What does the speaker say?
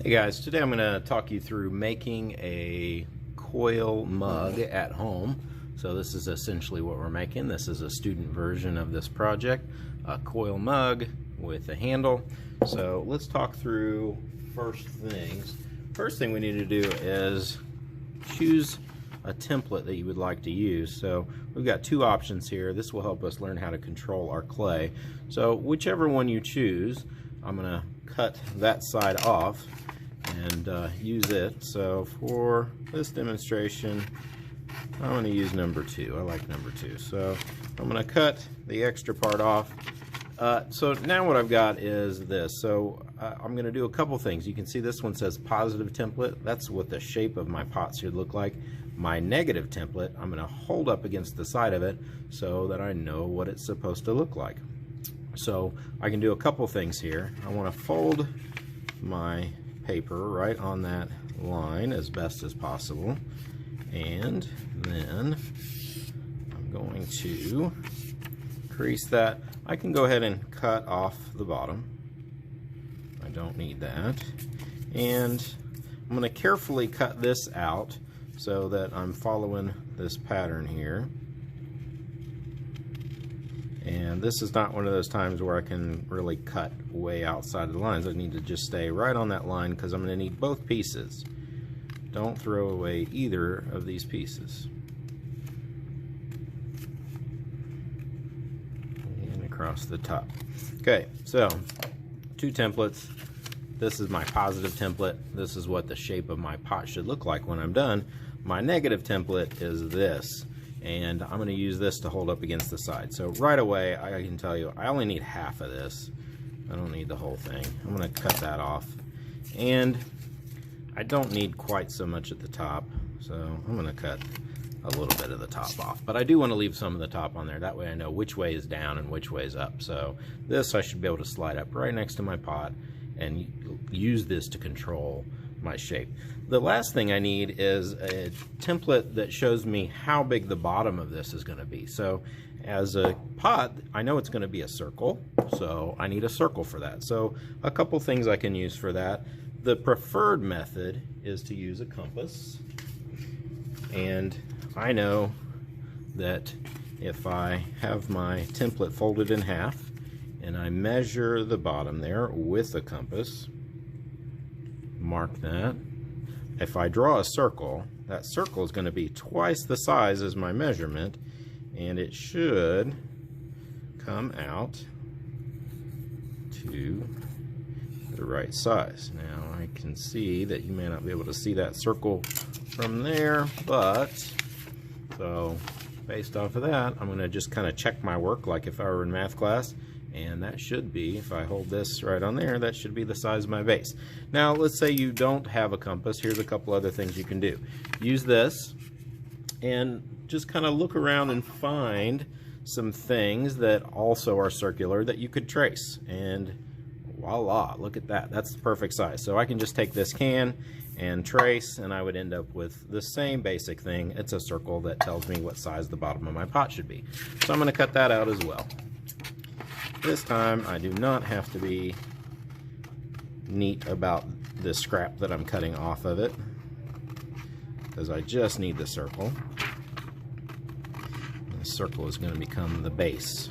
Hey guys, today I'm going to talk you through making a coil mug at home. So this is essentially what we're making. This is a student version of this project, a coil mug with a handle. So let's talk through first things. First thing we need to do is choose a template that you would like to use. So we've got two options here. This will help us learn how to control our clay. So whichever one you choose, I'm going to cut that side off and use it. So for this demonstration, I'm going to use number 2. I like number 2. So I'm going to cut the extra part off. So now what I've got is this. So I'm going to do a couple things. You can see this one says positive template. That's what the shape of my pot should look like. My negative template, I'm going to hold up against the side of it so that I know what it's supposed to look like. So I can do a couple things here. I want to fold my paper right on that line as best as possible, and then I'm going to crease that. I can go ahead and cut off the bottom. I don't need that, and I'm going to carefully cut this out so that I'm following this pattern here. And this is not one of those times where I can really cut way outside of the lines. I need to just stay right on that line because I'm going to need both pieces. Don't throw away either of these pieces. And across the top. Okay, so two templates. This is my positive template. This is what the shape of my pot should look like when I'm done. My negative template is this. And I'm going to use this to hold up against the side. So right away, I can tell you I only need half of this. I don't need the whole thing. I'm going to cut that off. And I don't need quite so much at the top, so I'm going to cut a little bit of the top off. But I do want to leave some of the top on there. That way I know which way is down and which way is up. So this I should be able to slide up right next to my pot and use this to control my shape. The last thing I need is a template that shows me how big the bottom of this is going to be. So as a pot, I know it's going to be a circle, so I need a circle for that. So a couple things I can use for that. The preferred method is to use a compass, and I know that if I have my template folded in half and I measure the bottom there with a compass, mark that. If I draw a circle, that circle is going to be twice the size as my measurement, and it should come out to the right size. Now I can see that you may not be able to see that circle from there, but so based off of that, I'm going to just kind of check my work like if I were in math class. And that should be, if I hold this right on there, that should be the size of my base. Now, let's say you don't have a compass. Here's a couple other things you can do. Use this and just kind of look around and find some things that also are circular that you could trace. And voila, look at that. That's the perfect size. So I can just take this can and trace, and I would end up with the same basic thing. It's a circle that tells me what size the bottom of my pot should be. So I'm going to cut that out as well. This time I do not have to be neat about the scrap that I'm cutting off of it, because I just need the circle. And the circle is going to become the base.